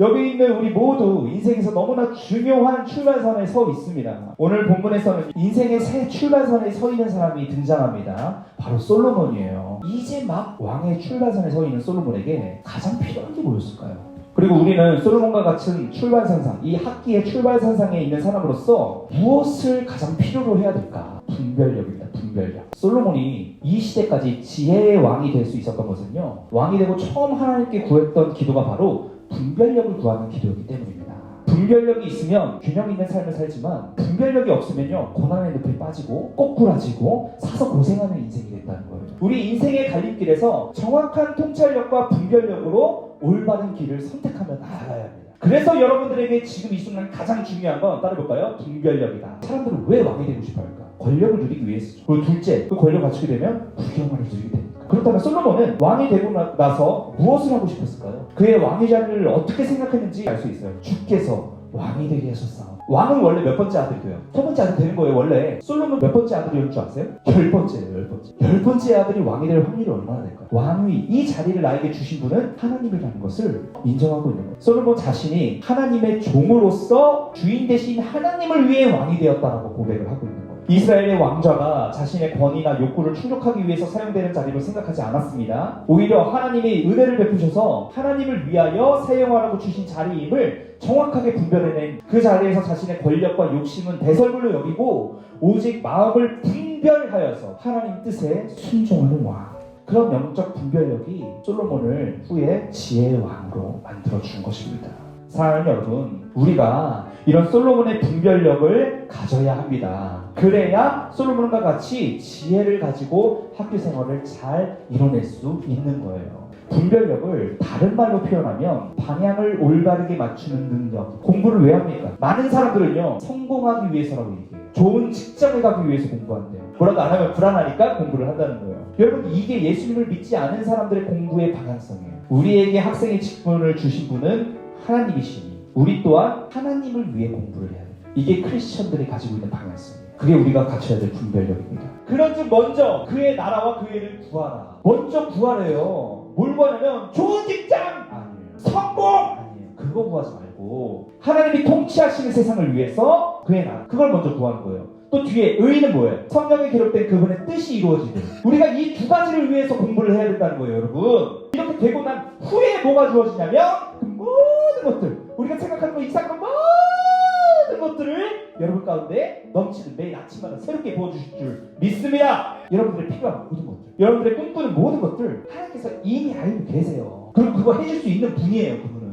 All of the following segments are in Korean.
여기 있는 우리 모두 인생에서 너무나 중요한 출발선에 서 있습니다. 오늘 본문에서는 인생의 새 출발선에 서 있는 사람이 등장합니다. 바로 솔로몬이에요. 이제 막 왕의 출발선에 서 있는 솔로몬에게 가장 필요한 게 뭐였을까요? 그리고 우리는 솔로몬과 같은 출발선상, 이 학기의 출발선상에 있는 사람으로서 무엇을 가장 필요로 해야 될까? 분별력입니다. 분별력. 솔로몬이 이 시대까지 지혜의 왕이 될 수 있었던 것은요, 왕이 되고 처음 하나님께 구했던 기도가 바로 분별력을 구하는 기도였기 때문입니다. 분별력이 있으면 균형 있는 삶을 살지만 분별력이 없으면요, 고난의 늪에 빠지고 꼬꾸라지고 사서 고생하는 인생이 된다는 거예요. 우리 인생의 갈림길에서 정확한 통찰력과 분별력으로 올바른 길을 선택하며 나아가야 합니다. 그래서 여러분들에게 지금 이 순간 가장 중요한 건 따라해볼까요? 분별력이다. 사람들은 왜 왕이 되고 싶어 할까? 권력을 누리기 위해서죠. 그리고 둘째, 그 권력을 갖추게 되면 부귀영화를 누리게 됩니다. 그렇다면 솔로몬은 왕이 되고 나서 무엇을 하고 싶었을까요? 그의 왕의 자리를 어떻게 생각했는지 알 수 있어요. 주께서 왕이 되게 하셨사옵니다. 왕은 원래 몇 번째 아들이 돼요? 첫 번째 아들이 되는 거예요. 원래 솔로몬 몇 번째 아들이었는 줄 아세요? 10번째예요. 10번째. 10번째 아들이 왕이 될 확률이 얼마나 될까요? 왕위, 이 자리를 나에게 주신 분은 하나님이라는 것을 인정하고 있는 거예요. 솔로몬 자신이 하나님의 종으로서 주인 대신 하나님을 위해 왕이 되었다라고 고백을 하고 있는 거예요. 이스라엘의 왕좌가 자신의 권위나 욕구를 충족하기 위해서 사용되는 자리로 생각하지 않았습니다. 오히려 하나님이 은혜를 베푸셔서 하나님을 위하여 사용하라고 주신 자리임을 정확하게 분별해낸 그 자리에서 자신의 권력과 욕심은 배설물로 여기고 오직 마음을 분별하여서 하나님 뜻에 순종하는 왕. 그런 영적 분별력이 솔로몬을 후에 지혜의 왕으로 만들어준 것입니다. 사랑하는 여러분, 우리가 이런 솔로몬의 분별력을 가져야 합니다. 그래야 솔로몬과 같이 지혜를 가지고 학교 생활을 잘 이뤄낼 수 있는 거예요. 분별력을 다른 말로 표현하면 방향을 올바르게 맞추는 능력. 공부를 왜 합니까? 많은 사람들은요, 성공하기 위해서라고 얘기해요. 좋은 직장에 가기 위해서 공부한대요. 뭐라도 안 하면 불안하니까 공부를 한다는 거예요. 여러분, 이게 예수님을 믿지 않은 사람들의 공부의 방향성이에요. 우리에게 학생의 직분을 주신 분은 하나님이시니 우리 또한 하나님을 위해 공부를 해야 돼요. 이게 크리스천들이 가지고 있는 방향성이에요. 그게 우리가 갖춰야 될 분별력입니다. 그런즉 먼저 그의 나라와 그 일을 구하라. 먼저 구하래요. 뭘 구하냐면 좋은 직장! 아니에요. 성공! 아니에요. 그거 구하지 말고 하나님이 통치하시는 세상을 위해서 그의 나라, 그걸 먼저 구하는 거예요. 또 뒤에 의는 뭐예요? 성경에 기록된 그분의 뜻이 이루어지는, 우리가 이 두 가지를 위해서 공부를 해야 된다는 거예요. 여러분, 이렇게 되고 난 후에 뭐가 주어지냐면 그 모든 것들, 우리가 생각하는 거 이상한 모든 것들을 여러분 가운데 넘치는 매일 아침마다 새롭게 부어주실 줄 믿습니다. 여러분들의 필요한 모든 것들, 여러분들의 꿈꾸는 모든 것들 하나님께서 이미 알고 계세요. 그리고 그거 해줄 수 있는 분이에요. 그분은.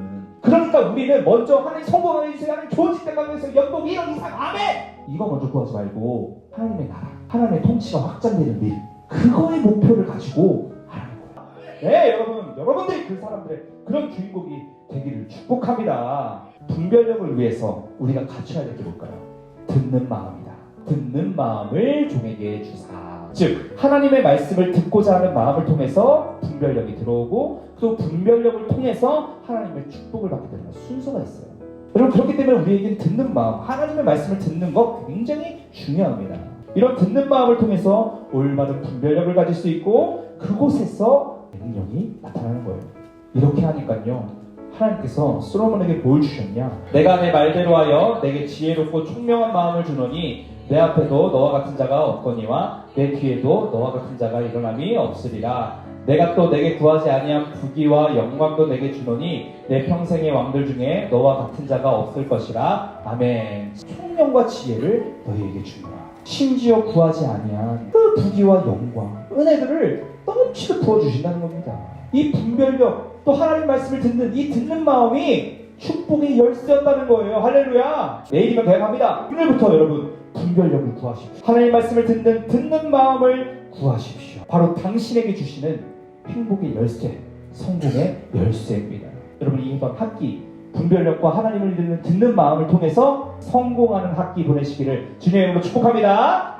그러니까 우리는 먼저 하나님 성공하게 해주세요, 하나님 좋은 직장 가게 해서 연봉 1억 이상 아멘! 이거 먼저 구하지 말고 하나님의 나라, 하나님의 통치가 확장되는 일, 그거의 목표를 가지고 하는 거예요. 네, 여러분들이 그 사람들의 그런 주인공이 되기를 축복합니다. 분별력을 위해서 우리가 갖춰야 될 게 뭘까요? 듣는 마음이다. 듣는 마음을 종에게 주사. 즉, 하나님의 말씀을 듣고자 하는 마음을 통해서 분별력이 들어오고, 또 분별력을 통해서 하나님의 축복을 받게 되는 순서가 있어요. 여러분, 그렇기 때문에 우리에게는 듣는 마음, 하나님의 말씀을 듣는 것 굉장히 중요합니다. 이런 듣는 마음을 통해서 올바른 분별력을 가질 수 있고, 그곳에서 능력이 나타나는 거예요. 이렇게 하니까요, 하나님께서 솔로몬에게 뭘 주셨냐? 내가 내 말대로 하여 내게 지혜롭고 총명한 마음을 주노니 내 앞에도 너와 같은 자가 없거니와 내 뒤에도 너와 같은 자가 일어남이 없으리라. 내가 또 내게 구하지 아니한 부귀와 영광도 내게 주노니 내 평생의 왕들 중에 너와 같은 자가 없을 것이라. 아멘. 총명과 지혜를 너희에게 주노라. 심지어 구하지 아니한 그 부귀와 영광, 은혜들을 넘치게 부어주신다는 겁니다. 이 분별력, 또 하나님 말씀을 듣는 이 듣는 마음이 축복의 열쇠였다는 거예요. 할렐루야. 내일이면 계획합니다. 오늘부터 여러분 분별력을 구하십시오. 하나님 말씀을 듣는 마음을 구하십시오. 바로 당신에게 주시는 행복의 열쇠, 성공의 열쇠입니다. 여러분, 이번 학기 분별력과 하나님을 듣는 마음을 통해서 성공하는 학기 보내시기를 주님의 이름으로 축복합니다.